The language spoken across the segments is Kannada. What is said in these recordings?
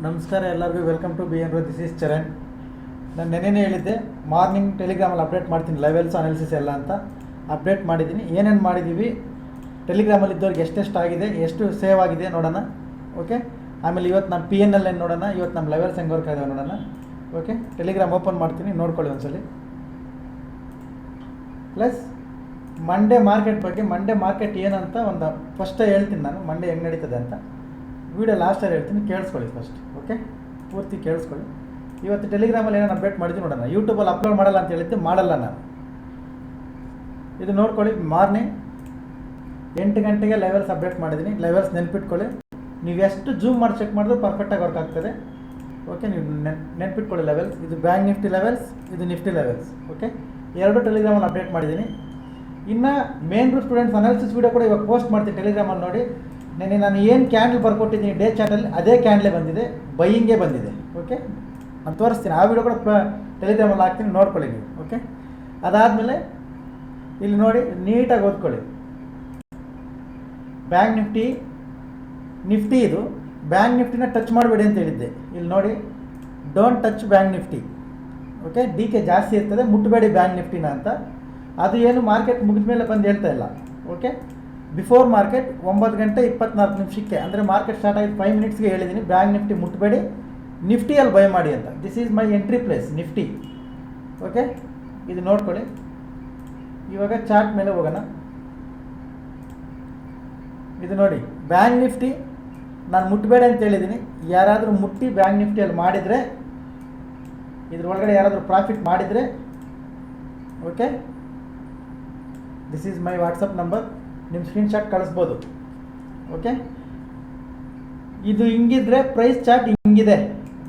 ನಮಸ್ಕಾರ ಎಲ್ಲರಿಗೂ, welcome to BN Row. This is Charan. ನಾನು ನೆನ್ನೆನೇ ಹೇಳಿದ್ದೆ ಮಾರ್ನಿಂಗ್ ಟೆಲಿಗ್ರಾಮಲ್ಲಿ ಅಪ್ಡೇಟ್ ಮಾಡ್ತೀನಿ, ಲೆವೆಲ್ಸ್ ಅನಾಲಿಸಿಸ್ ಎಲ್ಲ ಅಂತ ಅಪ್ಡೇಟ್ ಮಾಡಿದ್ದೀನಿ. ಏನೇನು ಮಾಡಿದ್ದೀವಿ, ಟೆಲಿಗ್ರಾಮಲ್ಲಿ ಇದ್ದವ್ರಿಗೆ ಎಷ್ಟೆಷ್ಟು ಆಗಿದೆ, ಎಷ್ಟು ಸೇವ್ ಆಗಿದೆ ನೋಡೋಣ. ಓಕೆ, ಆಮೇಲೆ ಇವತ್ತು ನಮ್ಮ PNL ಏನು ನೋಡೋಣ, ಇವತ್ತು ನಮ್ಮ ಲೆವೆಲ್ಸ್ ಹೆಂಗೆ ವರ್ಕ್ ಆಗಿದೆ ನೋಡೋಣ. ಓಕೆ, ಟೆಲಿಗ್ರಾಮ್ ಓಪನ್ ಮಾಡ್ತೀನಿ, ನೋಡ್ಕೊಳ್ಳಿ ಒಂದ್ಸಲಿ. ಪ್ಲಸ್ ಮಂಡೇ ಮಾರ್ಕೆಟ್ ಬಗ್ಗೆ, ಮಂಡೇ ಮಾರ್ಕೆಟ್ ಏನಂತ ಒಂದು ಫಸ್ಟೇ ಹೇಳ್ತೀನಿ ನಾನು, ಮಂಡೇ ಹೆಂಗೆ ನಡೀತದೆ ಅಂತ. ವೀಡಿಯೋ ಲಾಸ್ಟಲ್ಲಿ ಹೇಳ್ತೀನಿ, ಕೇಳಿಸ್ಕೊಳ್ಳಿ ಫಸ್ಟ್. ಓಕೆ, ಪೂರ್ತಿ ಕೇಳಿಸ್ಕೊಳ್ಳಿ. ಇವತ್ತು ಟೆಲಿಗ್ರಾಮಲ್ಲಿ ಏನೇನು ಅಪ್ಡೇಟ್ ಮಾಡಿದ್ವಿ ನೋಡೋಣ. ಯೂಟ್ಯೂಬಲ್ಲಿ ಅಪ್ಲೋಡ್ ಮಾಡಲ್ಲ ಅಂತ ಹೇಳಿದ್ದೆ, ಮಾಡಲ್ಲ ನಾನು. ಇದು ನೋಡ್ಕೊಳ್ಳಿ, ಮಾರ್ನಿಂಗ್ 8 ಗಂಟೆಗೆ ಲೆವೆಲ್ಸ್ ಅಪ್ಡೇಟ್ ಮಾಡಿದ್ದೀನಿ. ಲೆವೆಲ್ಸ್ ನೆನ್ಪಿಟ್ಕೊಳ್ಳಿ. ನೀವು ಎಷ್ಟು ಜೂಮ್ ಮಾಡಿ ಚೆಕ್ ಮಾಡಿದ್ರು ಪರ್ಫೆಕ್ಟಾಗಿ ವರ್ಕ್ ಆಗ್ತದೆ. ಓಕೆ, ನೀವು ನೆನ್ಪಿಟ್ಕೊಳ್ಳಿ ಲೆವೆಲ್ಸ್. ಇದು ಬ್ಯಾಂಕ್ ನಿಫ್ಟಿ ಲೆವೆಲ್ಸ್, ಇದು ನಿಫ್ಟಿ ಲೆವೆಲ್ಸ್. ಓಕೆ, ಎರಡು ಟೆಲಿಗ್ರಾಮಲ್ಲಿ ಅಪ್ಡೇಟ್ ಮಾಡಿದ್ದೀನಿ. ಇನ್ನು main group students analysis video ಕೂಡ ಇವಾಗ ಪೋಸ್ಟ್ ಮಾಡ್ತೀನಿ ಟೆಲಿಗ್ರಾಮಲ್ಲಿ ನೋಡಿ. ನೆನ್ನೆ ನಾನು ಏನು ಕ್ಯಾಂಡಲ್ ಬರ್ಕೊಟ್ಟಿದ್ದೀನಿ ಡೇ ಚಾರ್ಟಲ್ಲಿ, ಅದೇ ಕ್ಯಾಂಡಲೇ ಬಂದಿದೆ, ಬೈಯಿಂಗೇ ಬಂದಿದೆ. ಓಕೆ, ನಾನು ತೋರಿಸ್ತೀನಿ, ಆ ವಿಡಿಯೋ ಕೂಡ ಟೆಲಿಗ್ರಾಮಲ್ಲಿ ಹಾಕ್ತೀನಿ, ನೋಡ್ಕೊಳ್ಳಿ ನೀವು. ಓಕೆ, ಅದಾದಮೇಲೆ ಇಲ್ಲಿ ನೋಡಿ, ನೀಟಾಗಿ ಓದ್ಕೊಳ್ಳಿ. ಬ್ಯಾಂಕ್ ನಿಫ್ಟಿ ಇದು ಬ್ಯಾಂಕ್ ನಿಫ್ಟಿನ ಟಚ್ ಮಾಡಬೇಡಿ ಅಂತ ಹೇಳಿದ್ದೆ. ಇಲ್ಲಿ ನೋಡಿ, don't touch bank Nifty. Okay, DK ಜಾಸ್ತಿ ಇರ್ತದೆ, ಮುಟ್ಟಬೇಡಿ ಬ್ಯಾಂಕ್ ನಿಫ್ಟಿನ ಅಂತ. ಅದು ಏನು ಮಾರ್ಕೆಟ್ ಮುಗಿದ ಮೇಲೆ ಬಂದು ಹೇಳ್ತಾ ಇಲ್ಲ. ಓಕೆ, ಬಿಫೋರ್ ಮಾರ್ಕೆಟ್ 9 ಗಂಟೆ 24 ನಿಮಿಷಕ್ಕೆ, ಅಂದರೆ ಮಾರ್ಕೆಟ್ ಸ್ಟಾರ್ಟ್ ಆಗಿದ್ದು 5 ಮಿನಿಟ್ಸ್ಗೆ ಹೇಳಿದ್ದೀನಿ, ಬ್ಯಾಂಕ್ ನಿಫ್ಟಿ ಮುಟ್ಟಬೇಡಿ, ನಿಫ್ಟಿಯಲ್ಲಿ ಬೈ ಮಾಡಿ ಅಂತ. This is my entry place, Nifty. Okay, ಇದು ನೋಡ್ಕೊಳ್ಳಿ. ಇವಾಗ ಚಾರ್ಟ್ ಮೇಲೆ ಹೋಗೋಣ. ಇದು ನೋಡಿ, ಬ್ಯಾಂಕ್ ನಿಫ್ಟಿ ನಾನು ಮುಟ್ಟಬೇಡಿ ಅಂತ ಹೇಳಿದ್ದೀನಿ. ಯಾರಾದರೂ ಮುಟ್ಟಿ ಬ್ಯಾಂಕ್ ನಿಫ್ಟಿಯಲ್ಲಿ ಮಾಡಿದರೆ, ಇದ್ರೊಳಗಡೆ ಯಾರಾದರೂ ಪ್ರಾಫಿಟ್ ಮಾಡಿದರೆ, okay, this is my WhatsApp number, ನಿಮ್ಮ ಸ್ಕ್ರೀನ್ಶಾಟ್ ಕಳಿಸ್ಬೋದು. ಓಕೆ, ಇದು ಹಿಂಗಿದ್ರೆ ಪ್ರೈಸ್ ಚಾರ್ಟ್ ಹಿಂಗಿದೆ,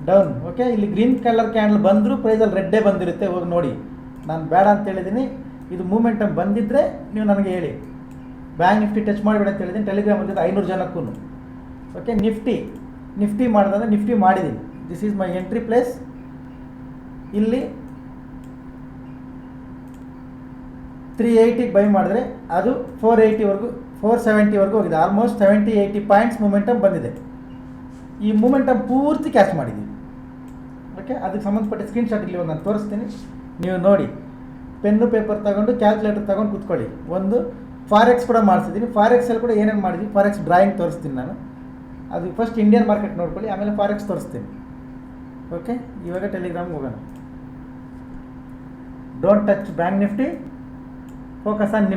ಡೌನ್. ಓಕೆ, ಇಲ್ಲಿ ಗ್ರೀನ್ ಕಲರ್ ಕ್ಯಾಂಡಲ್ ಬಂದರೂ ಪ್ರೈಸಲ್ಲಿ ರೆಡ್ಡೇ ಬಂದಿರುತ್ತೆ, ಹೋಗಿ ನೋಡಿ. ನಾನು ಬೇಡ ಅಂತ ಹೇಳಿದ್ದೀನಿ. ಇದು ಮೂಮೆಂಟಮ್ ಬಂದಿದ್ದರೆ ನೀವು ನನಗೆ ಹೇಳಿ. ಬ್ಯಾಂಕ್ ನಿಫ್ಟಿ ಟಚ್ ಮಾಡಿಬೇಡ ಅಂತ ಹೇಳಿದ್ದೀನಿ ಟೆಲಿಗ್ರಾಮಲ್ಲಿ 500 ಜನಕ್ಕೂ. ಓಕೆ, ನಿಫ್ಟಿ ಮಾಡಿದ್ರೆ ನಿಫ್ಟಿ ಮಾಡಿದ್ದೀನಿ. This is my entry place. ಇಲ್ಲಿ 380 ಬೈ ಮಾಡಿದ್ರೆ ಅದು 470ವರೆಗೂ ಹೋಗಿದೆ. ಆಲ್ಮೋಸ್ಟ್ 70-80 ಪಾಯಿಂಟ್ಸ್ ಮೂಮೆಂಟಮ್ ಬಂದಿದೆ. ಈ ಮೂಮೆಂಟಮ್ ಪೂರ್ತಿ ಕ್ಯಾಚ್ ಮಾಡಿದ್ದೀವಿ. ಓಕೆ, ಅದಕ್ಕೆ ಸಂಬಂಧಪಟ್ಟ ಸ್ಕ್ರೀನ್ಶಾಟ್ ಇಲ್ಲಿ ಒಂದು ನಾನು ತೋರಿಸ್ತೀನಿ, ನೀವು ನೋಡಿ. ಪೆನ್ನು ಪೇಪರ್ ತಗೊಂಡು ಕ್ಯಾಲ್ಕುಲೇಟರ್ ತಗೊಂಡು ಕೂತ್ಕೊಳ್ಳಿ. ಒಂದು ಫಾರೆಕ್ಸ್ ಕೂಡ ಮಾಡಿಸಿದ್ದೀನಿ. ಫಾರೆಕ್ಸಲ್ಲಿ ಕೂಡ ಏನೇನು ಮಾಡಿದ್ವಿ, ಫಾರೆಕ್ಸ್ ಡ್ರಾಯಿಂಗ್ ತೋರಿಸ್ತೀನಿ ನಾನು. ಅದು ಫಸ್ಟ್ ಇಂಡಿಯನ್ ಮಾರ್ಕೆಟ್ ನೋಡ್ಕೊಳ್ಳಿ, ಆಮೇಲೆ ಫಾರೆಕ್ಸ್ ತೋರಿಸ್ತೀನಿ. ಓಕೆ, ಇವಾಗ ಟೆಲಿಗ್ರಾಮ್ಗೆ ಹೋಗೋಣ. Don't touch bank Nifty, focus on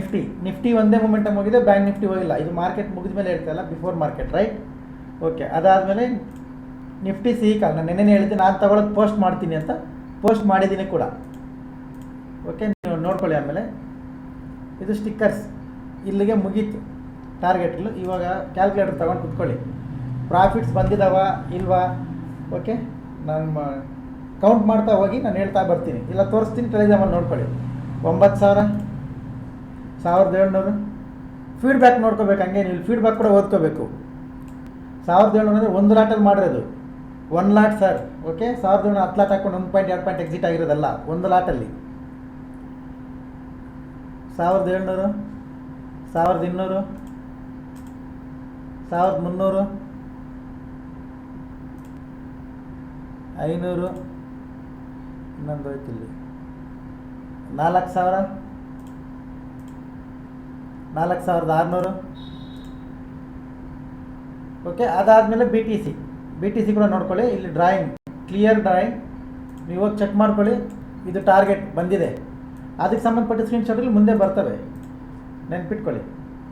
Nifty ಒಂದೇ ಮೂಮೆಂಟಮ್ ಹೋಗಿದೆ, ಬ್ಯಾಂಕ್ ನಿಫ್ಟಿ ಹೋಗಿಲ್ಲ. ಇದು ಮಾರ್ಕೆಟ್ ಮುಗಿದ ಮೇಲೆ ಹೇಳ್ತಾ ಇಲ್ಲ, ಬಿಫೋರ್ ಮಾರ್ಕೆಟ್, ರೈಟ್? ಓಕೆ, ಅದಾದಮೇಲೆ ನಿಫ್ಟಿ ಸಿಹಿಕಾಲ್ ನಾನು ನೆನ್ನೆ ಹೇಳಿದ್ದೆ, ನಾನು ತಗೊಳ್ಳೋದು ಪೋಸ್ಟ್ ಮಾಡ್ತೀನಿ ಅಂತ, ಪೋಸ್ಟ್ ಮಾಡಿದ್ದೀನಿ ಕೂಡ. ಓಕೆ, ನೀವು ನೋಡ್ಕೊಳ್ಳಿ. ಆಮೇಲೆ ಇದು ಸ್ಟಿಕ್ಕರ್ಸ್, ಇಲ್ಲಿಗೆ ಮುಗೀತು ಟಾರ್ಗೆಟ್ಲು. ಇವಾಗ ಕ್ಯಾಲ್ಕುಲೇಟರ್ ತಗೊಂಡು ಕುತ್ಕೊಳ್ಳಿ. ಪ್ರಾಫಿಟ್ಸ್ ಬಂದಿದ್ದಾವ ಇಲ್ವಾ? ಓಕೆ, ನಾನು ಕೌಂಟ್ ಮಾಡ್ತಾ ಹೋಗಿ ನಾನು ಹೇಳ್ತಾ ಬರ್ತೀನಿ, ಇಲ್ಲ ತೋರಿಸ್ತೀನಿ, ಟೆಲಿಗ್ರಾಮಲ್ಲಿ ನೋಡ್ಕೊಳ್ಳಿ. 9,000, 1,700 ಫೀಡ್ಬ್ಯಾಕ್ ನೋಡ್ಕೋಬೇಕು. ಹಂಗೆ ನೀವು ಫೀಡ್ಬ್ಯಾಕ್ ಕೂಡ ಓದ್ಕೋಬೇಕು. 1,700 ಅಂದರೆ ಒಂದು ಲಾಟಲ್ಲಿ ಮಾಡಿರೋದು, 1 ಲಾಟ್ ಸರ್. ಓಕೆ, 1,700 10 ಲಾಟ್ ಹಾಕೊಂಡು 1 ಪಾಯಿಂಟ್ 2 ಪಾಯಿಂಟ್ ಎಕ್ಸಿಟ್ ಆಗಿರೋದಲ್ಲ, ಒಂದು ಲಾಟಲ್ಲಿ. 1,700, 1,200, 1,300, 500, ಇನ್ನೊಂದು ಹೋಯ್ತು ಇಲ್ಲಿ 4,000, 4,600. ಓಕೆ, ಅದಾದಮೇಲೆ ಬಿ ಟಿ ಸಿ ಕೂಡ ನೋಡ್ಕೊಳ್ಳಿ. ಇಲ್ಲಿ ಡ್ರಾಯಿಂಗ್, ಕ್ಲಿಯರ್ ಡ್ರಾಯಿಂಗ್, ನೀವು ಹೋಗಿ ಚೆಕ್ ಮಾಡ್ಕೊಳ್ಳಿ. ಇದು ಟಾರ್ಗೆಟ್ ಬಂದಿದೆ, ಅದಕ್ಕೆ ಸಂಬಂಧಪಟ್ಟ ಸ್ಕ್ರೀನ್ಶಾಟಲ್ಲಿ ಮುಂದೆ ಬರ್ತವೆ, ನೆನ್ಪಿಟ್ಕೊಳ್ಳಿ.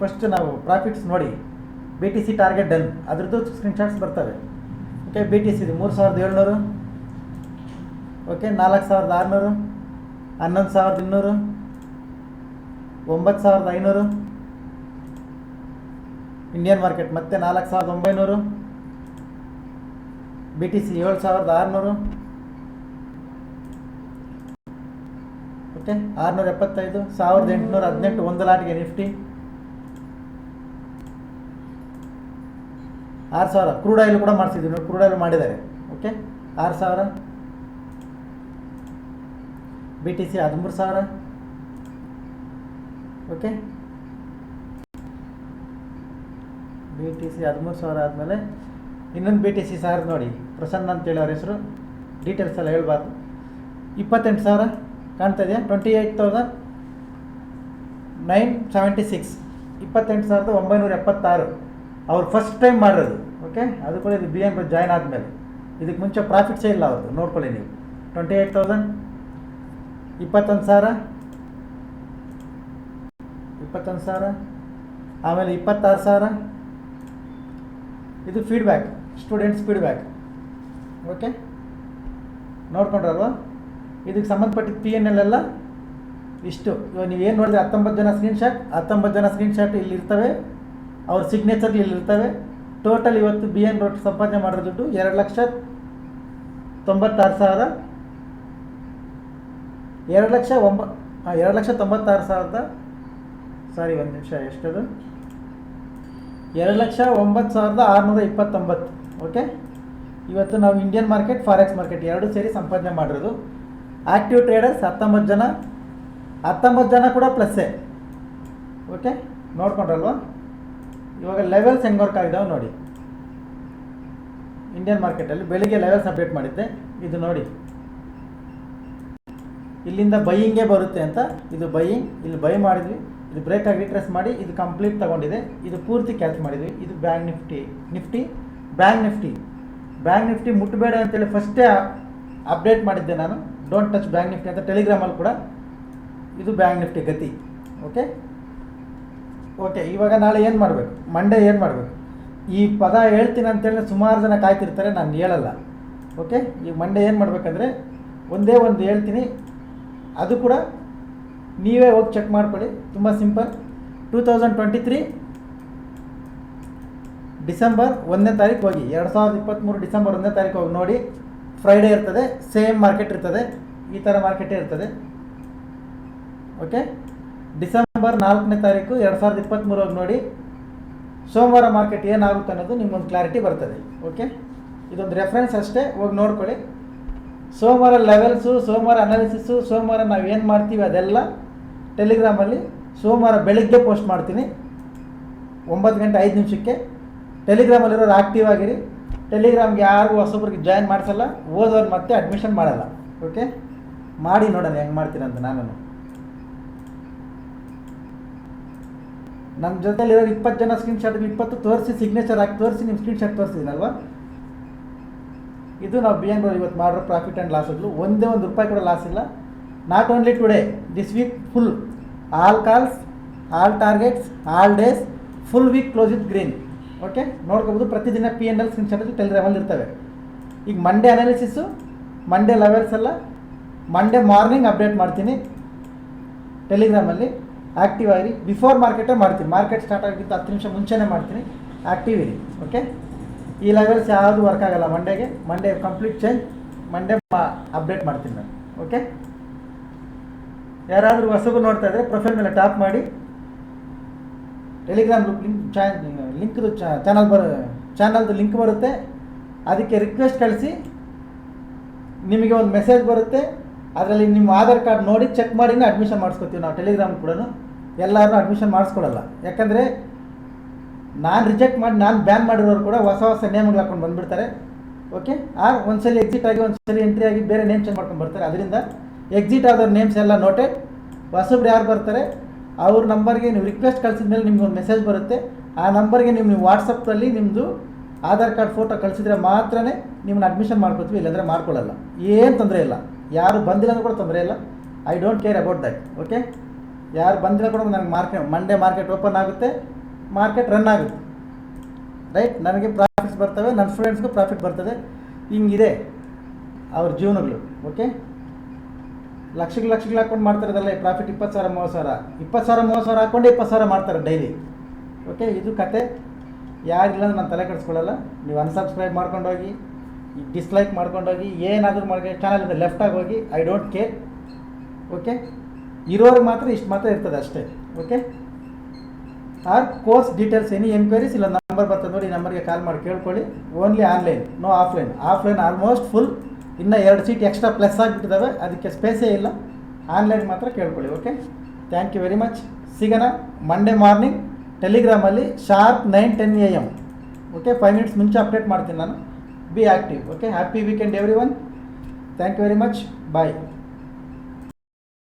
ಫಸ್ಟ್ ನಾವು ಪ್ರಾಫಿಟ್ಸ್ ನೋಡಿ, BTC ಟಾರ್ಗೆಟ್ ಡನ್, ಅದ್ರದ್ದು ಸ್ಕ್ರೀನ್ಶಾಟ್ಸ್ ಬರ್ತವೆ. ಓಕೆ, BTC ಇದು 3,700. ಓಕೆ, 4,600, 11,200, 9,500. ಇಂಡಿಯನ್ ಮಾರ್ಕೆಟ್ ಮತ್ತೆ 4,900, BTC 7,600. ಓಕೆ, 675, 1,818 ಒಂದು ಲಾಟ್ಗೆ ನಿಫ್ಟಿ. 6,000 ಕ್ರೂಡ್ ಆಯಿಲ್ ಕೂಡ ಮಾಡಿಸಿದ್ವಿ, ಕ್ರೂಡ್ ಆಯಿಲ್ ಮಾಡಿದ್ದಾರೆ. ಓಕೆ, 6,000. BTC 13,000. ಓಕೆ, BTC 13,000 ಆದಮೇಲೆ ಇನ್ನೊಂದು BTC 1,000 ನೋಡಿ, ಪ್ರಸನ್ನ ಅಂತೇಳಿ ಅವ್ರ ಹೆಸರು, ಡೀಟೇಲ್ಸ್ ಎಲ್ಲ ಹೇಳ್ಬಾರ್ದು. 28,000 ಕಾಣ್ತಾ ಇದೆಯಾ, 28,976, 28,976 ಅವ್ರು ಫಸ್ಟ್ ಟೈಮ್ ಮಾಡಿರೋದು. ಓಕೆ, ಅದು ಕೂಡ ಇದು BN ಜಾಯ್ನ್ ಆದಮೇಲೆ. ಇದಕ್ಕೆ ಮುಂಚೆ ಪ್ರಾಫಿಟ್ಸೇ ಇಲ್ಲ ಅವ್ರದ್ದು, ನೋಡ್ಕೊಳ್ಳಿ ನೀವು. 28,000, 21,000, 21,000, ಆಮೇಲೆ 26,000. ಇದು ಫೀಡ್ಬ್ಯಾಕ್, ಸ್ಟೂಡೆಂಟ್ಸ್ ಫೀಡ್ಬ್ಯಾಕ್. ಓಕೆ, ನೋಡ್ಕೊಂಡ್ರಲ್ವ. ಇದಕ್ಕೆ ಸಂಬಂಧಪಟ್ಟಿದ್ದ PNL ಎಲ್ಲ ಇಷ್ಟು. ಇವಾಗ ನೀವೇನು ನೋಡಿದ್ರೆ 19 ಜನ ಸ್ಕ್ರೀನ್ಶಾಟ್ ಇಲ್ಲಿ ಇರ್ತವೆ, ಅವ್ರ ಸಿಗ್ನೇಚರ್ ಇಲ್ಲಿ ಇರ್ತವೆ. ಟೋಟಲ್ ಇವತ್ತು BN ರೋಡ್ ಸಂಪಾದನೆ ಮಾಡಿರೋ ದುಡ್ಡು 2,96,000. 2,96,000. ಸಾರಿ, ಒಂದು ನಿಮಿಷ, ಎಷ್ಟದು? 2,09,629. ಓಕೆ, ಇವತ್ತು ನಾವು ಇಂಡಿಯನ್ ಮಾರ್ಕೆಟ್, ಫಾರೆಕ್ಸ್ ಮಾರ್ಕೆಟ್ ಎರಡೂ ಸೇರಿ ಸಂಪಾದನೆ ಮಾಡಿರೋದು. ಆ್ಯಕ್ಟಿವ್ ಟ್ರೇಡರ್ಸ್ 19 ಜನ, 19 ಜನ ಕೂಡ ಪ್ಲಸ್ಸೇ. ಓಕೆ, ನೋಡ್ಕೊಂಡ್ರಲ್ವ. ಇವಾಗ ಲೆವೆಲ್ಸ್ ಹೆಂಗೆ ವರ್ಕ್ ಆಗಿದಾವೆ ನೋಡಿ. ಇಂಡಿಯನ್ ಮಾರ್ಕೆಟಲ್ಲಿ ಬೆಳಿಗ್ಗೆ ಲೆವೆಲ್ಸ್ ಅಪ್ಡೇಟ್ ಮಾಡಿದ್ದೆ, ಇದು ನೋಡಿ. ಇಲ್ಲಿಂದ ಬೈಯಿಂಗೇ ಬರುತ್ತೆ ಅಂತ, ಇದು ಬೈಯಿಂಗ್, ಇಲ್ಲಿ ಬೈ ಮಾಡಿದ್ವಿ, ಇದು ಬ್ರೇಕ್ ಆಗಿ ರಿಟ್ರೇಸ್ ಮಾಡಿ ಇದು ಕಂಪ್ಲೀಟ್ ತೊಗೊಂಡಿದೆ, ಇದು ಪೂರ್ತಿ ಕ್ಯಾಚ್ ಮಾಡಿದ್ವಿ. ಇದು ಬ್ಯಾಂಕ್ ನಿಫ್ಟಿ ಮುಟ್ಟಬೇಡ ಅಂತೇಳಿ ಫಸ್ಟೇ ಅಪ್ಡೇಟ್ ಮಾಡಿದ್ದೆ ನಾನು, ಡೋಂಟ್ ಟಚ್ ಬ್ಯಾಂಕ್ ನಿಫ್ಟಿ ಅಂತ ಟೆಲಿಗ್ರಾಮಲ್ಲಿ ಕೂಡ. ಇದು ಬ್ಯಾಂಕ್ ನಿಫ್ಟಿ ಗತಿ. ಓಕೆ, ಇವಾಗ ನಾಳೆ ಏನು ಮಾಡಬೇಕು, ಮಂಡೇ ಏನು ಮಾಡಬೇಕು? ಈ ಪದ ಹೇಳ್ತೀನಿ ಅಂತೇಳಿ ಸುಮಾರು ಜನ ಕಾಯ್ತಿರ್ತಾರೆ, ನಾನು ಹೇಳಲ್ಲ. ಓಕೆ, ಈಗ ಮಂಡೇ ಏನು ಮಾಡಬೇಕಂದ್ರೆ ಒಂದೇ ಒಂದು ಹೇಳ್ತೀನಿ, ಅದು ಕೂಡ ನೀವೇ ಹೋಗಿ ಚೆಕ್ ಮಾಡ್ಕೊಳ್ಳಿ. ತುಂಬ ಸಿಂಪಲ್. 2023 ಡಿಸೆಂಬರ್ 1ನೇ ತಾರೀಕು ಹೋಗಿ, 2023 ಡಿಸೆಂಬರ್ 1ನೇ ತಾರೀಕು ಹೋಗಿ ನೋಡಿ. ಫ್ರೈಡೇ ಇರ್ತದೆ, ಸೇಮ್ ಮಾರ್ಕೆಟ್ ಇರ್ತದೆ, ಈ ಥರ ಮಾರ್ಕೆಟೇ ಇರ್ತದೆ. ಓಕೆ, ಡಿಸೆಂಬರ್ 4ನೇ ತಾರೀಕು 2023 ಹೋಗಿ ನೋಡಿ. ಸೋಮವಾರ ಮಾರ್ಕೆಟ್ ಏನಾಗುತ್ತೆ ಅನ್ನೋದು ನಿಮ್ಗೊಂದು ಕ್ಲಾರಿಟಿ ಬರ್ತದೆ. ಓಕೆ, ಇದೊಂದು ರೆಫರೆನ್ಸ್ ಅಷ್ಟೇ, ಹೋಗಿ ನೋಡ್ಕೊಳ್ಳಿ. ಸೋಮವಾರ ಲೆವೆಲ್ಸು, ಸೋಮವಾರ ಅನಾಲಿಸಿಸು, ಸೋಮವಾರ ನಾವು ಏನು ಮಾಡ್ತೀವಿ ಅದೆಲ್ಲ ಟೆಲಿಗ್ರಾಮಲ್ಲಿ ಸೋಮವಾರ ಬೆಳಗ್ಗೆ ಪೋಸ್ಟ್ ಮಾಡ್ತೀನಿ 9:05 ಟೆಲಿಗ್ರಾಮಲ್ಲಿರೋರು ಆ್ಯಕ್ಟಿವ್ ಆಗಿರಿ. ಟೆಲಿಗ್ರಾಮ್ಗೆ ಯಾರಿಗೂ ಹೊಸೊಬ್ರಿಗೆ ಜಾಯಿನ್ ಮಾಡಿಸಲ್ಲ, ಓದೋರು ಮತ್ತೆ ಅಡ್ಮಿಷನ್ ಮಾಡಲ್ಲ. ಓಕೆ, ಮಾಡಿ ನೋಡೋಣ ಹೆಂಗೆ ಮಾಡ್ತೀನಿ ಅಂತ. ನಾನು ನಮ್ಮ ಜೊತೆಲಿರೋ 20 ಜನ ಸ್ಕ್ರೀನ್ಶಾಟ್ಗಳು 20 ತೋರಿಸಿ, ಸಿಗ್ನೇಚರ್ ಹಾಕಿ ತೋರಿಸಿ, ನಿಮ್ಮ ಸ್ಕ್ರೀನ್ಶಾಟ್ ತೋರಿಸಿದ್ದೀನಲ್ವ. ಇದು ನಾವು BN ರೋಡ್ ಇವತ್ತು ಮಾಡಿರೋ ಪ್ರಾಫಿಟ್ ಆ್ಯಂಡ್ ಲಾಸ್ಗಳು. ಒಂದೇ ಒಂದು ರೂಪಾಯಿ ಕೂಡ ಲಾಸ್ ಇಲ್ಲ. Not only today, this week full, all calls, all targets, all days, full week close with green. Okay, ನೋಡ್ಕೋಬೋದು. ಪ್ರತಿದಿನ PNL ಸ್ಕ್ರೀನ್ಶಾಟಲ್ಲಿ ಟೆಲಿಗ್ರಾಮಲ್ಲಿ ಇರ್ತವೆ. ಈಗ ಮಂಡೇ ಅನಾಲಿಸಿಸು, ಮಂಡೇ ಲೆವೆಲ್ಸ್ ಎಲ್ಲ ಮಂಡೇ ಮಾರ್ನಿಂಗ್ ಅಪ್ಡೇಟ್ ಮಾಡ್ತೀನಿ ಟೆಲಿಗ್ರಾಮಲ್ಲಿ. ಆ್ಯಕ್ಟಿವ್ ಆಗಿ ಬಿಫೋರ್ ಮಾರ್ಕೆಟೇ ಮಾಡ್ತೀನಿ, ಮಾರ್ಕೆಟ್ ಸ್ಟಾರ್ಟ್ ಆಗಿದ್ದು 10 ನಿಮಿಷ ಮುಂಚೆನೇ ಮಾಡ್ತೀನಿ. ಆ್ಯಕ್ಟಿವ್ ಇರಿ. ಓಕೆ, ಈ ಲೆವೆಲ್ಸ್ ಯಾವುದು ವರ್ಕ್ ಆಗಲ್ಲ ಮಂಡೇಗೆ. Monday complete change, Monday update ಮಾಡ್ತೀನಿ ನಾನು. ಓಕೆ, ಯಾರಾದರೂ ಹೊಸಬು ನೋಡ್ತಾ ಇದ್ದರೆ ಪ್ರೊಫೈಲ್ ಮೇಲೆ ಟ್ಯಾಪ್ ಮಾಡಿ, ಟೆಲಿಗ್ರಾಮ್ ಲಿಂಕ್ದು ಚಾನಲ್ದು ಲಿಂಕ್ ಬರುತ್ತೆ, ಅದಕ್ಕೆ ರಿಕ್ವೆಸ್ಟ್ ಕಳಿಸಿ. ನಿಮಗೆ ಒಂದು ಮೆಸೇಜ್ ಬರುತ್ತೆ, ಅದರಲ್ಲಿ ನಿಮ್ಮ ಆಧಾರ್ ಕಾರ್ಡ್ ನೋಡಿ ಚೆಕ್ ಮಾಡಿನೇ ಅಡ್ಮಿಷನ್ ಮಾಡಿಸ್ಕೊತೀವಿ ನಾವು. ಟೆಲಿಗ್ರಾಮ್ ಕೂಡ ಎಲ್ಲರೂ ಅಡ್ಮಿಷನ್ ಮಾಡಿಸ್ಕೊಡಲ್ಲ, ಯಾಕಂದರೆ ನಾನು ರಿಜೆಕ್ಟ್ ಮಾಡಿ, ನಾನು ಬ್ಯಾನ್ ಮಾಡಿರೋರು ಕೂಡ ಹೊಸ ನೇಮ್ಗಳು ಹಾಕೊಂಡು ಬಂದುಬಿಡ್ತಾರೆ. ಓಕೆ, ಒಂದ್ಸಲಿ ಎಕ್ಸಿಟ್ ಆಗಿ ಒಂದ್ಸಲಿ ಎಂಟ್ರಿ ಆಗಿ ಬೇರೆ ನೇಮ್ ಚೇಂಜ್ ಮಾಡ್ಕೊಂಡು ಬರ್ತಾರೆ. ಅದರಿಂದ ಎಕ್ಸಿಟ್ ಆದವ್ರ ನೇಮ್ಸ್ ಎಲ್ಲ ನೋಟೆಡ್. ಹೊಸಬ್ರು ಯಾರು ಬರ್ತಾರೆ ಅವ್ರ ನಂಬರ್ಗೆ ನೀವು ರಿಕ್ವೆಸ್ಟ್ ಕಳಿಸಿದ ಮೇಲೆ ನಿಮ್ಗೆ ಒಂದು ಮೆಸೇಜ್ ಬರುತ್ತೆ. ಆ ನಂಬರ್ಗೆ ನೀವು ವಾಟ್ಸಪ್ಪಲ್ಲಿ ನಿಮ್ಮದು ಆಧಾರ್ ಕಾರ್ಡ್ ಫೋಟೋ ಕಳಿಸಿದ್ರೆ ಮಾತ್ರ ನಿಮ್ಮನ್ನ ಅಡ್ಮಿಷನ್ ಮಾಡ್ಕೊತೀವಿ, ಇಲ್ಲಾಂದರೆ ಮಾಡ್ಕೊಳ್ಳಲ್ಲ. ಏನು ತೊಂದರೆ ಇಲ್ಲ, ಯಾರು ಬಂದಿಲ್ಲ ಅಂದ್ರೂ ಕೂಡ ತೊಂದರೆ ಇಲ್ಲ. I don't care about that. Okay, ಯಾರು ಬಂದಿಲ್ಲ ಕೂಡ ನನಗೆ ಮಂಡೇ ಮಾರ್ಕೆಟ್ ಓಪನ್ ಆಗುತ್ತೆ, ಮಾರ್ಕೆಟ್ ರನ್ ಆಗುತ್ತೆ. ರೈಟ್, ನನಗೆ ಪ್ರಾಫಿಟ್ಸ್ ಬರ್ತವೆ, ನನ್ನ ಸ್ಟೂಡೆಂಟ್ಸ್ಗೂ ಪ್ರಾಫಿಟ್ ಬರ್ತದೆ. ಹಿಂಗಿದೆ ಅವ್ರ ಜೀವನಗಳು. ಓಕೆ, ಲಕ್ಷಗಳು ಹಾಕ್ಕೊಂಡು ಮಾಡ್ತಾರದಲ್ಲ ಈ ಪ್ರಾಫಿಟ್. 20,000 30,000 20,000 ಹಾಕ್ಕೊಂಡೆ 20,000 ಮಾಡ್ತಾರೆ ಡೈಲಿ. ಓಕೆ, ಇದು ಕತೆ. ಯಾರಿಲ್ಲ ನಾನು ತಲೆ ಕೆಡಿಸ್ಕೊಳ್ಳಲ್ಲ. ನೀವು ಅನ್ಸಬ್ಸ್ಕ್ರೈಬ್ ಮಾಡ್ಕೊಂಡೋಗಿ, ಡಿಸ್ಲೈಕ್ ಮಾಡ್ಕೊಂಡೋಗಿ, ಏನಾದರೂ ಮಾಡಿ ಚಾನಲಿಂದ ಲೆಫ್ಟಾಗಿ ಹೋಗಿ, ಐ ಡೋಂಟ್ ಕೇರ್. ಓಕೆ, ಇರೋರಿಗೆ ಮಾತ್ರ ಇಷ್ಟು ಮಾತ್ರ ಇರ್ತದೆ ಅಷ್ಟೇ. Okay, or course details any enquiries ಇಲ್ಲ ನಂಬರ್ ಬರ್ತದೆ ನೋಡಿ, ಈ ನಂಬರ್ಗೆ ಕಾಲ್ ಮಾಡಿ ಕೇಳ್ಕೊಳ್ಳಿ. Only online, no offline. Offline almost full, ಇನ್ನೂ 2 ಸೀಟ್ ಎಕ್ಸ್ಟ್ರಾ ಪ್ಲಸ್ ಆಗಿಬಿಟ್ಟಿದ್ದಾವೆ, ಅದಕ್ಕೆ ಸ್ಪೇಸೇ ಇಲ್ಲ. ಆನ್ಲೈನ್ ಮಾತ್ರ ಕೇಳ್ಕೊಳ್ಳಿ. Okay, thank you very much. ಸಿಗೋಣ ಮಂಡೇ ಮಾರ್ನಿಂಗ್ ಟೆಲಿಗ್ರಾಮಲ್ಲಿ ಶಾರ್ಪ್ 9-10 AM. ಓಕೆ, 5 ಮಿನಿಟ್ಸ್ ಮುಂಚೆ ಅಪ್ಡೇಟ್ ಮಾಡ್ತೀನಿ ನಾನು. Be active. Okay, happy weekend everyone. Thank you very much. Bye.